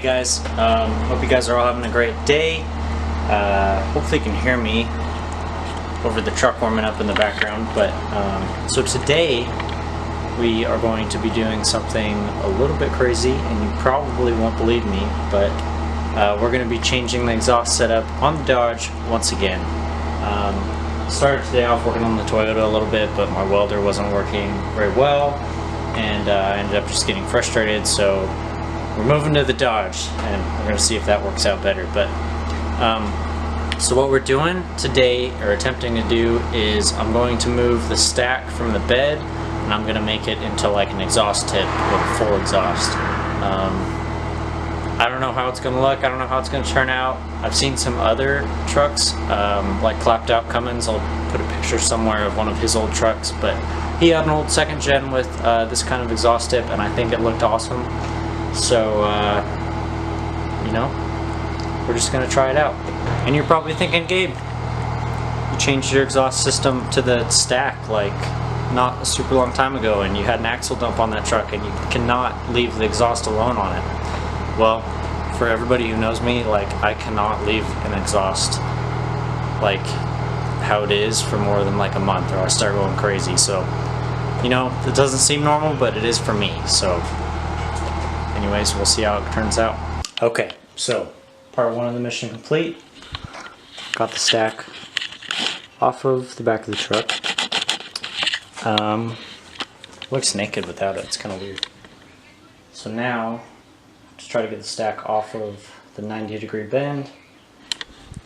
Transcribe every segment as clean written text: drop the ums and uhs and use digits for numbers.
Hey guys, hope you guys are all having a great day. Hopefully you can hear me over the truck warming up in the background. But so today we are going to be doing something a little bit crazy, and you probably won't believe me, but we're going to be changing the exhaust setup on the Dodge once again. Started today off working on the Toyota a little bit, but my welder wasn't working very well, and I ended up just getting frustrated, so we're moving to the Dodge, and we're going to see if that works out better. But so what we're doing today, or attempting to do, is I'm going to move the stack from the bed, and I'm going to make it into like an exhaust tip with a full exhaust. I don't know how it's going to look, I don't know how it's going to turn out. I've seen some other trucks, like clapped out Cummins. I'll put a picture somewhere of one of his old trucks, but he had an old second gen with this kind of exhaust tip, and I think it looked awesome. So, you know, we're just going to try it out. And you're probably thinking, Gabe, you changed your exhaust system to the stack like not a super long time ago, and you had an axle dump on that truck, and you cannot leave the exhaust alone on it. Well, for everybody who knows me, like, I cannot leave an exhaust like how it is for more than like a month, or I start going crazy. So, you know, it doesn't seem normal, but it is for me. So anyways, we'll see how it turns out. Okay, so part one of the mission complete. Got the stack off of the back of the truck. Looks naked without it, it's kind of weird. So now, just try to get the stack off of the 90-degree bend,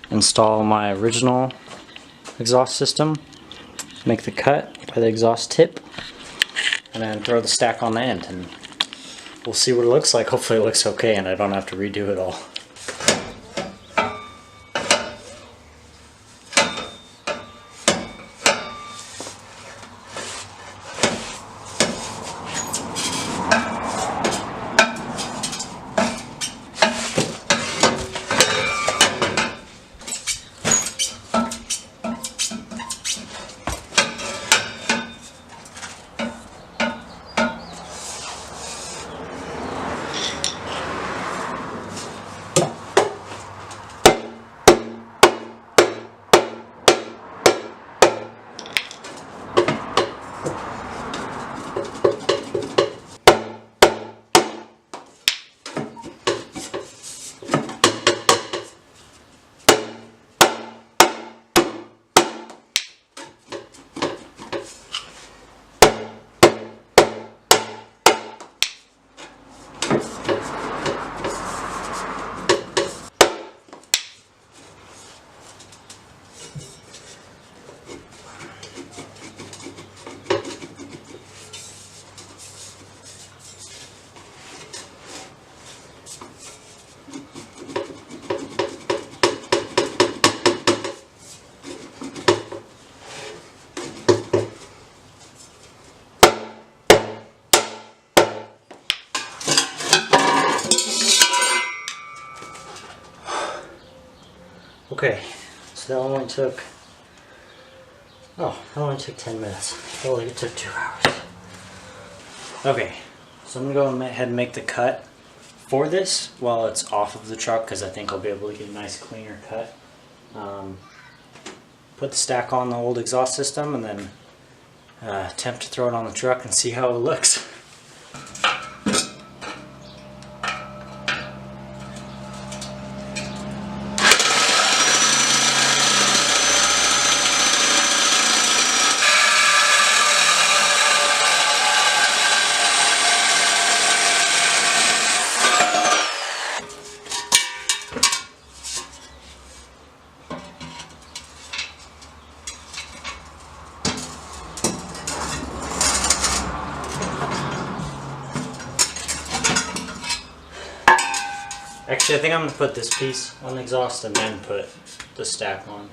install my original exhaust system, make the cut by the exhaust tip, and then throw the stack on the end, and we'll see what it looks like. Hopefully it looks okay and I don't have to redo it all. Okay, so that only took, that only took 10 minutes. I felt like it took 2 hours. Okay, so I'm going to go ahead and make the cut for this while it's off of the truck, because I think I'll be able to get a nice cleaner cut. Put the stack on the old exhaust system, and then attempt to throw it on the truck and see how it looks. Actually, I think I'm going to put this piece on the exhaust and then put the stack on.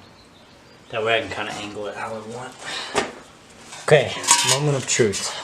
That way I can kind of angle it how I want. Okay, moment of truth.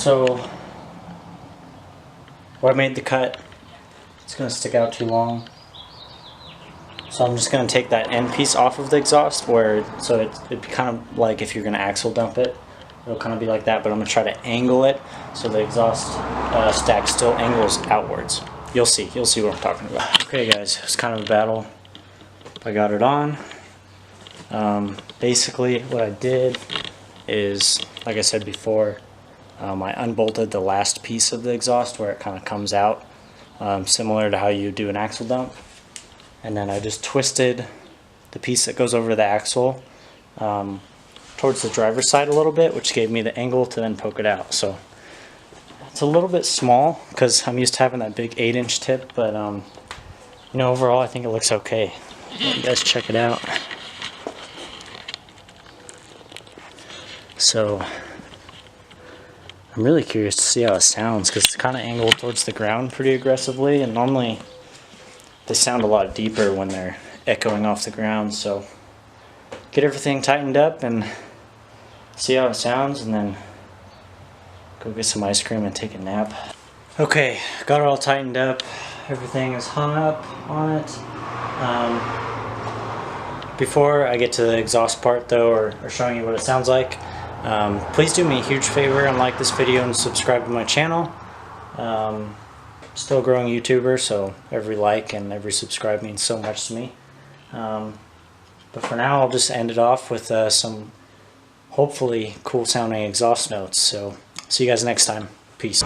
So where I made the cut, it's going to stick out too long. So I'm just going to take that end piece off of the exhaust, so it'd be kind of like if you're going to axle dump it. It'll kind of be like that, but I'm going to try to angle it so the exhaust stack still angles outwards. You'll see what I'm talking about. Okay guys, it's kind of a battle. I got it on. Basically what I did is, like I said before, I unbolted the last piece of the exhaust where it kind of comes out, similar to how you do an axle dump. And then I just twisted the piece that goes over the axle towards the driver's side a little bit, which gave me the angle to then poke it out. So it's a little bit small because I'm used to having that big 8-inch tip, but you know, overall I think it looks okay. Let you guys check it out. So I'm really curious to see how it sounds because it's kind of angled towards the ground pretty aggressively, and normally they sound a lot deeper when they're echoing off the ground. So get everything tightened up and see how it sounds, and then go get some ice cream and take a nap. Okay, got it all tightened up. Everything is hung up on it. Before I get to the exhaust part though, or showing you what it sounds like, please do me a huge favor and like this video and subscribe to my channel. Still a growing YouTuber, so every like and every subscribe means so much to me. But for now, I'll just end it off with some hopefully cool sounding exhaust notes. So see you guys next time. Peace.